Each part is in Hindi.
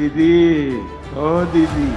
दीदी, ओ दीदी।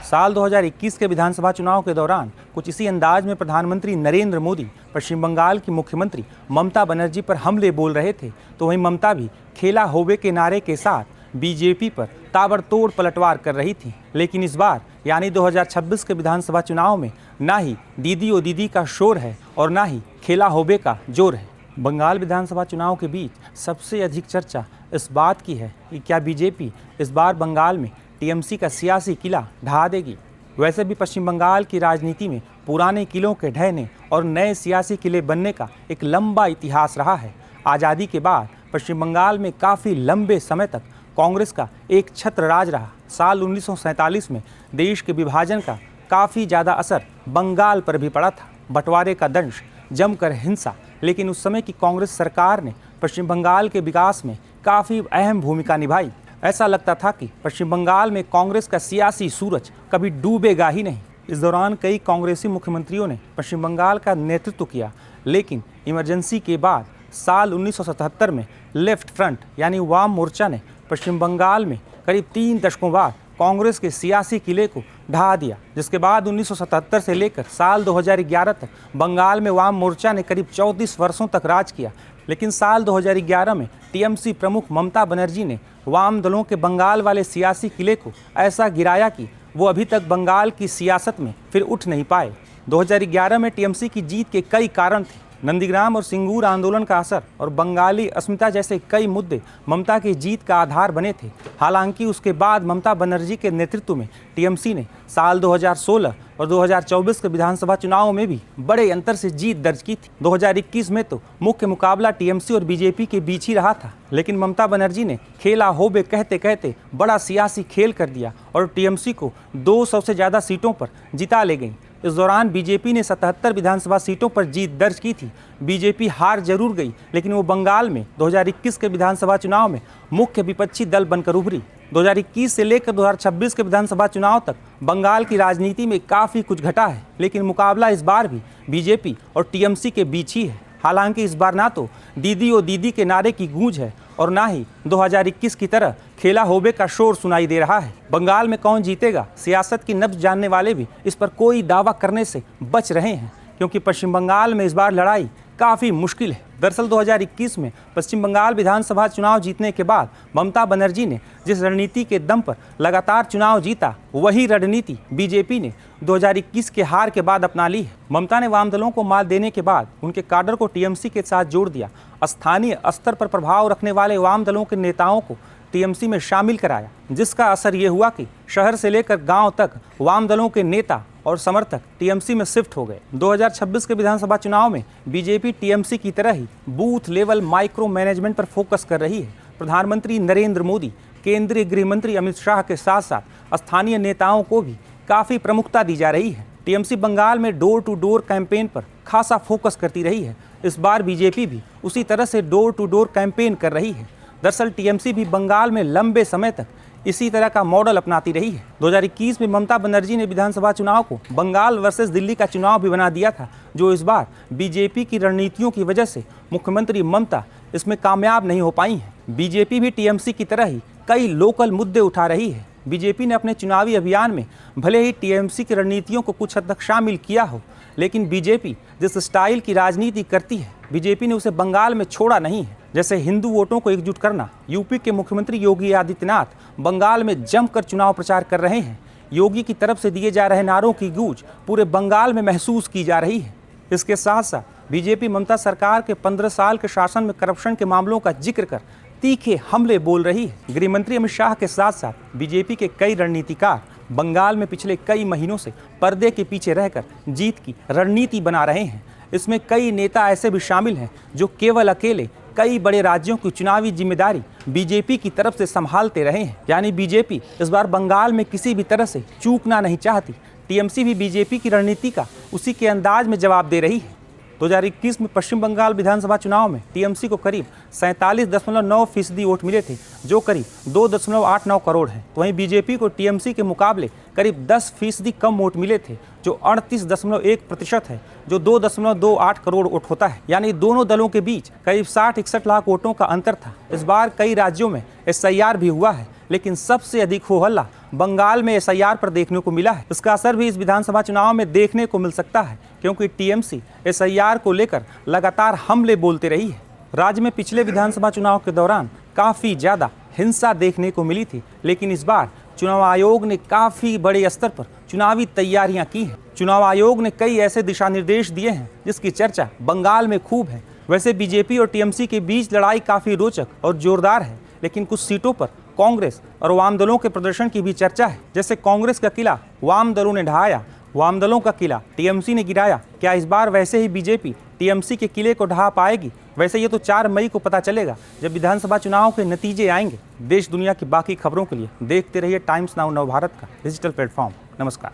साल 2021 के विधानसभा चुनाव के दौरान कुछ इसी अंदाज में प्रधानमंत्री नरेंद्र मोदी पश्चिम बंगाल की मुख्यमंत्री ममता बनर्जी पर हमले बोल रहे थे, तो वहीं ममता भी खेला होबे के नारे के साथ बीजेपी पर ताबड़तोड़ पलटवार कर रही थी। लेकिन इस बार यानी 2026 के विधानसभा चुनाव में ना ही दीदी ओ दीदी का शोर है और ना ही खेला होबे का जोर है। बंगाल विधानसभा चुनाव के बीच सबसे अधिक चर्चा इस बात की है कि क्या बीजेपी इस बार बंगाल में टीएमसी का सियासी किला ढहा देगी। वैसे भी पश्चिम बंगाल की राजनीति में पुराने किलों के ढहने और नए सियासी किले बनने का एक लंबा इतिहास रहा है। आज़ादी के बाद पश्चिम बंगाल में काफ़ी लंबे समय तक कांग्रेस का एक छत्र राज रहा। साल 1947 में देश के विभाजन का काफ़ी ज़्यादा असर बंगाल पर भी पड़ा था। बंटवारे का दंश, जमकर हिंसा, लेकिन उस समय की कांग्रेस सरकार ने पश्चिम बंगाल के विकास में काफ़ी अहम भूमिका निभाई। ऐसा लगता था कि पश्चिम बंगाल में कांग्रेस का सियासी सूरज कभी डूबेगा ही नहीं। इस दौरान कई कांग्रेसी मुख्यमंत्रियों ने पश्चिम बंगाल का नेतृत्व किया, लेकिन इमरजेंसी के बाद साल 1977 में लेफ्ट फ्रंट यानी वाम मोर्चा ने पश्चिम बंगाल में करीब 3 दशकों बाद कांग्रेस के सियासी किले को ढहा दिया, जिसके बाद 1977 से लेकर साल 2011 तक बंगाल में वाम मोर्चा ने करीब 34 वर्षों तक राज किया। लेकिन साल 2011 में टीएमसी प्रमुख ममता बनर्जी ने वाम दलों के बंगाल वाले सियासी किले को ऐसा गिराया कि वो अभी तक बंगाल की सियासत में फिर उठ नहीं पाए। 2011 में टीएमसी की जीत के कई कारण थे। नंदीग्राम और सिंगूर आंदोलन का असर और बंगाली अस्मिता जैसे कई मुद्दे ममता की जीत का आधार बने थे। हालांकि उसके बाद ममता बनर्जी के नेतृत्व में टीएमसी ने साल 2016 और 2024 के विधानसभा चुनाव में भी बड़े अंतर से जीत दर्ज की थी। 2021 में तो मुख्य मुकाबला टीएमसी और बीजेपी के बीच ही रहा था, लेकिन ममता बनर्जी ने खेला होबे कहते कहते बड़ा सियासी खेल कर दिया और टीएमसी को 200 से ज़्यादा सीटों पर जिता ले गई। इस दौरान बीजेपी ने 77 विधानसभा सीटों पर जीत दर्ज की थी। बीजेपी हार जरूर गई, लेकिन वो बंगाल में 2021 के विधानसभा चुनाव में मुख्य विपक्षी दल बनकर उभरी। 2021 से लेकर 2026 के विधानसभा चुनाव तक बंगाल की राजनीति में काफ़ी कुछ घटा है, लेकिन मुकाबला इस बार भी बीजेपी और टीएमसी के बीच ही है। हालांकि इस बार ना तो दीदी ओ दीदी के नारे की गूंज है और ना ही 2021 की तरह खेला होबे का शोर सुनाई दे रहा है। बंगाल में कौन जीतेगा, सियासत की नब्ज जानने वाले भी इस पर कोई दावा करने से बच रहे हैं, क्योंकि पश्चिम बंगाल में इस बार लड़ाई काफ़ी मुश्किल है। दरअसल 2021 में पश्चिम बंगाल विधानसभा चुनाव जीतने के बाद ममता बनर्जी ने जिस रणनीति के दम पर लगातार चुनाव जीता, वही रणनीति बीजेपी ने 2021 के हार के बाद अपना ली है। ममता ने वाम दलों को मात देने के बाद उनके काडर को टीएमसी के साथ जोड़ दिया। स्थानीय स्तर पर प्रभाव रखने वाले वाम दलों के नेताओं को टीएमसी में शामिल कराया, जिसका असर ये हुआ कि शहर से लेकर गांव तक वाम दलों के नेता और समर्थक टीएमसी में शिफ्ट हो गए। 2026 के विधानसभा चुनाव में बीजेपी टीएमसी की तरह ही बूथ लेवल माइक्रो मैनेजमेंट पर फोकस कर रही है। प्रधानमंत्री नरेंद्र मोदी, केंद्रीय गृह मंत्री अमित शाह के साथ साथ स्थानीय नेताओं को भी काफ़ी प्रमुखता दी जा रही है। टीएमसी बंगाल में डोर टू डोर कैंपेन पर खासा फोकस करती रही है। इस बार बीजेपी भी उसी तरह से डोर टू डोर कैंपेन कर रही है। दरअसल टीएमसी भी बंगाल में लंबे समय तक इसी तरह का मॉडल अपनाती रही है। 2021 में ममता बनर्जी ने विधानसभा चुनाव को बंगाल वर्सेस दिल्ली का चुनाव भी बना दिया था, जो इस बार बीजेपी की रणनीतियों की वजह से मुख्यमंत्री ममता इसमें कामयाब नहीं हो पाई हैं। बीजेपी भी टीएमसी की तरह ही कई लोकल मुद्दे उठा रही है। बीजेपी ने अपने चुनावी अभियान में भले ही टीएमसी की रणनीतियों को कुछ हद तक शामिल किया हो, लेकिन बीजेपी जिस स्टाइल की राजनीति करती है, बीजेपी ने उसे बंगाल में छोड़ा नहीं है। जैसे हिंदू वोटों को एकजुट करना। यूपी के मुख्यमंत्री योगी आदित्यनाथ बंगाल में जमकर चुनाव प्रचार कर रहे हैं। योगी की तरफ से दिए जा रहे नारों की गूंज पूरे बंगाल में महसूस की जा रही है। इसके साथ साथ बीजेपी ममता सरकार के 15 साल के शासन में करप्शन के मामलों का जिक्र कर तीखे हमले बोल रही है। गृह मंत्री अमित शाह के साथ साथ बीजेपी के कई रणनीतिकार बंगाल में पिछले कई महीनों से पर्दे के पीछे रहकर जीत की रणनीति बना रहे हैं। इसमें कई नेता ऐसे भी शामिल हैं जो केवल अकेले कई बड़े राज्यों की चुनावी जिम्मेदारी बीजेपी की तरफ से संभालते रहे हैं। यानी बीजेपी इस बार बंगाल में किसी भी तरह से चूकना नहीं चाहती। टीएमसी भी बीजेपी की रणनीति का उसी के अंदाज में जवाब दे रही है। 2021 में पश्चिम बंगाल विधानसभा चुनाव में टीएमसी को करीब 47.9% वोट मिले थे, जो करीब 2.89 करोड़ है। तो वहीं बीजेपी को टीएमसी के मुकाबले करीब 10% कम वोट मिले थे, जो 38.1% है, जो 2.28 करोड़ वोट होता है। यानी दोनों दलों के बीच करीब 60-61 लाख वोटों का अंतर था। इस बार कई राज्यों में SIR भी हुआ है, लेकिन सबसे अधिक हो हल्ला बंगाल में SIR पर देखने को मिला है। इसका असर भी इस विधानसभा चुनाव में देखने को मिल सकता है, क्योंकि TMC SIR को लेकर लगातार हमले बोलते रही है। राज्य में पिछले विधानसभा चुनाव के दौरान काफ़ी ज़्यादा हिंसा देखने को मिली थी, लेकिन इस बार चुनाव आयोग ने काफ़ी बड़े स्तर पर चुनावी तैयारियां की हैं। चुनाव आयोग ने कई ऐसे दिशा निर्देश दिए हैं जिसकी चर्चा बंगाल में खूब है। वैसे बीजेपी और TMC के बीच लड़ाई काफ़ी रोचक और जोरदार है, लेकिन कुछ सीटों पर कांग्रेस और वाम दलों के प्रदर्शन की भी चर्चा है। जैसे कांग्रेस का किला वाम दलों ने ढहाया, वाम दलों का किला TMC ने गिराया। क्या इस बार वैसे ही बीजेपी TMC के किले को ढहा पाएगी? वैसे ये तो 4 मई को पता चलेगा, जब विधानसभा चुनाव के नतीजे आएंगे। देश दुनिया की बाकी खबरों के लिए देखते रहिए टाइम्स नाउ नव भारत का डिजिटल प्लेटफॉर्म। नमस्कार।